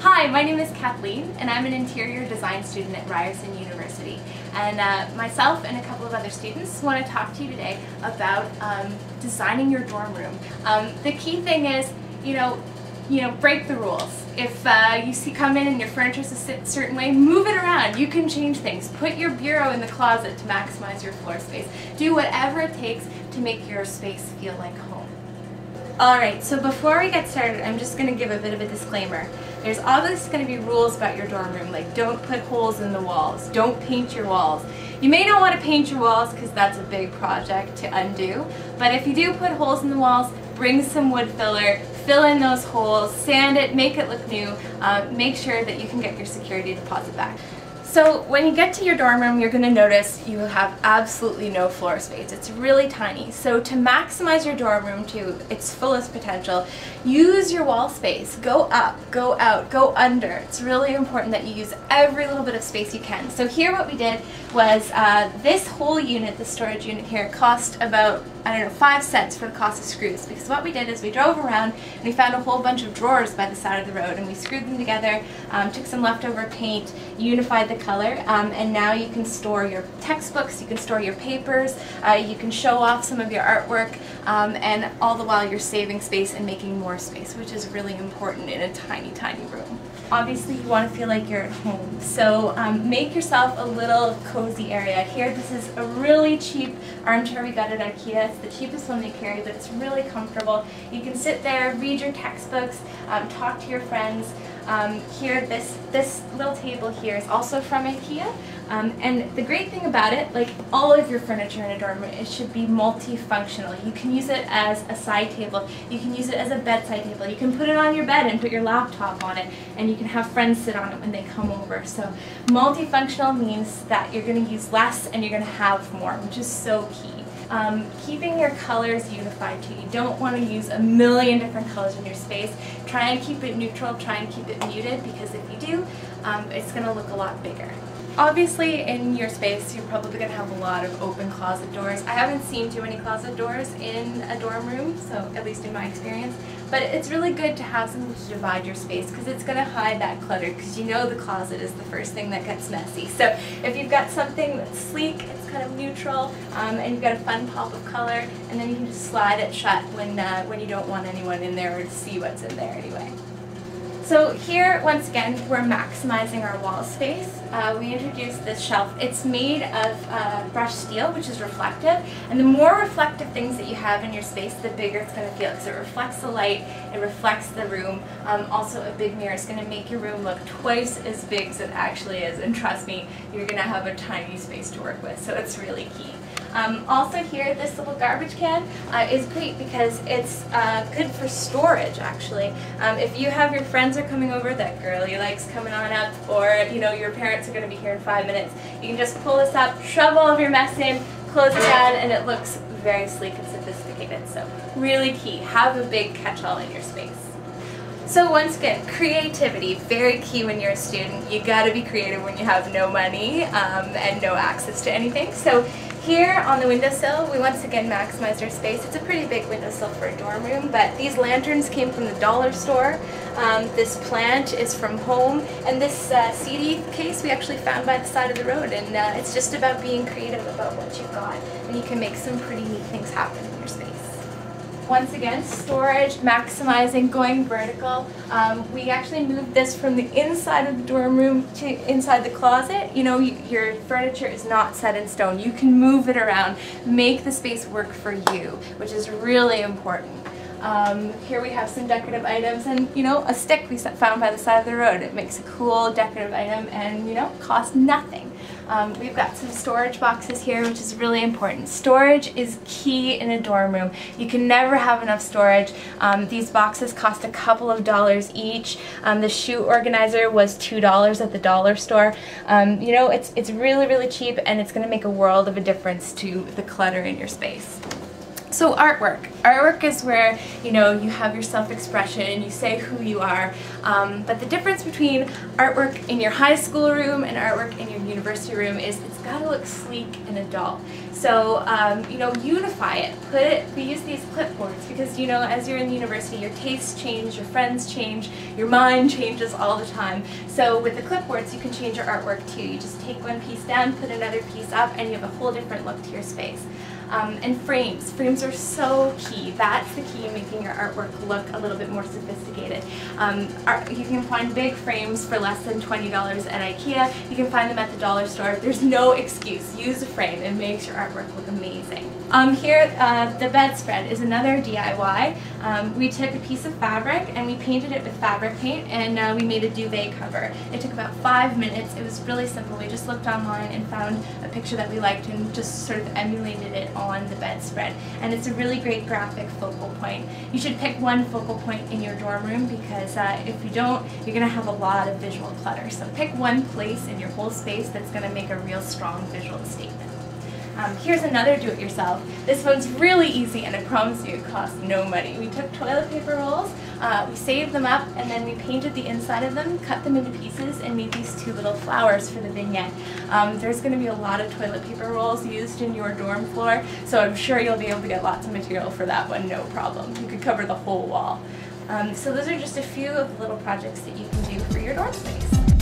Hi, my name is Kathleen and I'm an interior design student at Ryerson University. And myself and a couple of other students want to talk to you today about designing your dorm room. The key thing is, break the rules. If you come in and your furniture is a certain way, move it around. You can change things. Put your bureau in the closet to maximize your floor space. Do whatever it takes to make your space feel like home. Alright, so before we get started, I'm just going to give a bit of a disclaimer. There's obviously going to be rules about your dorm room, like don't put holes in the walls, don't paint your walls. You may not want to paint your walls because that's a big project to undo, but if you do put holes in the walls, bring some wood filler, fill in those holes, sand it, make it look new, make sure that you can get your security deposit back. So when you get to your dorm room, you're going to notice you have absolutely no floor space. It's really tiny. So to maximize your dorm room to its fullest potential, use your wall space. Go up, go out, go under. It's really important that you use every little bit of space you can. So here what we did was this whole unit, the storage unit here, cost about, 5 cents for the cost of screws, because what we did is we drove around and we found a whole bunch of drawers by the side of the road and we screwed them together, took some leftover paint, unified the color, and now you can store your textbooks, you can store your papers, you can show off some of your artwork, and all the while you're saving space and making more space, which is really important in a tiny, tiny room. Obviously you want to feel like you're at home, so make yourself a little cozy area. Here, this is a really cheap armchair we got at IKEA. It's the cheapest one they carry, but it's really comfortable. You can sit there, read your textbooks, talk to your friends. Here, this little table here is also from IKEA, and the great thing about it, like all of your furniture in a dorm room, it should be multifunctional. You can use it as a side table, you can use it as a bedside table, you can put it on your bed and put your laptop on it, and you can have friends sit on it when they come over. So multifunctional means that you're going to use less and you're going to have more, which is so key. Keeping your colors unified too. You don't want to use a million different colors in your space. Try and keep it neutral, try and keep it muted, because if you do, it's going to look a lot bigger. Obviously in your space you're probably going to have a lot of open closet doors. I haven't seen too many closet doors in a dorm room, so at least in my experience, but it's really good to have something to divide your space because it's going to hide that clutter, because you know the closet is the first thing that gets messy. So if you've got something that's sleek, it's kind of neutral, and you've got a fun pop of color, and then you can just slide it shut when you don't want anyone in there or to see what's in there anyway. So here, once again, we're maximizing our wall space. We introduced this shelf. It's made of brushed steel, which is reflective, and the more reflective things that you have in your space, the bigger it's going to feel, because it reflects the light, it reflects the room. Also, a big mirror is going to make your room look twice as big as it actually is, and trust me, you're going to have a tiny space to work with, so it's really key. Also here, this little garbage can is great because it's good for storage, actually. If you have your friends are coming over, that girly likes coming on up, or your parents are going to be here in 5 minutes, you can just pull this up, shove all of your mess in, close it down, and it looks very sleek and sophisticated. So really key, have a big catch-all in your space. So once again, creativity, very key when you're a student. You gotta be creative when you have no money and no access to anything. So here on the windowsill, we once again maximized our space. It's a pretty big windowsill for a dorm room, but these lanterns came from the dollar store. This plant is from home, and this CD case we actually found by the side of the road, and it's just about being creative about what you've got, and you can make some pretty neat things happen in your space. Once again, storage, maximizing, going vertical. We actually moved this from the inside of the dorm room to inside the closet. Your furniture is not set in stone. You can move it around, make the space work for you, which is really important. Here we have some decorative items, and a stick we found by the side of the road. It makes a cool decorative item and costs nothing. We've got some storage boxes here, which is really important. Storage is key in a dorm room. You can never have enough storage. These boxes cost a couple of dollars each. The shoe organizer was $2 at the dollar store. It's really, really cheap, and it's going to make a world of a difference to the clutter in your space. So artwork. Artwork is where, you have your self-expression, you say who you are, but the difference between artwork in your high school room and artwork in your university room is it's gotta look sleek and adult. So, you know, unify it. We use these clipboards because, you know, as you're in university, your tastes change, your friends change, your mind changes all the time. So with the clipboards, you can change your artwork too. You just take one piece down, put another piece up, and you have a whole different look to your space. And frames. Frames are so key. That's the key in making your artwork look a little bit more sophisticated. You can find big frames for less than $20 at IKEA. You can find them at the dollar store. There's no excuse. Use a frame. It makes your artwork look amazing. Here, the bedspread is another DIY. We took a piece of fabric and we painted it with fabric paint, and we made a duvet cover. It took about 5 minutes. It was really simple. We just looked online and found a picture that we liked and just sort of emulated it on the bedspread. And it's a really great graphic focal point. You should pick one focal point in your dorm room because if you don't, you're going to have a lot of visual clutter. So pick one place in your whole space that's going to make a real strong visual statement. Here's another do-it-yourself. This one's really easy, and I promise you it costs no money. We took toilet paper rolls, we saved them up, and then we painted the inside of them, cut them into pieces, and made these two little flowers for the vignette. There's going to be a lot of toilet paper rolls used in your dorm floor, so I'm sure you'll be able to get lots of material for that one, no problem. You could cover the whole wall. So those are just a few of the little projects that you can do for your dorm space.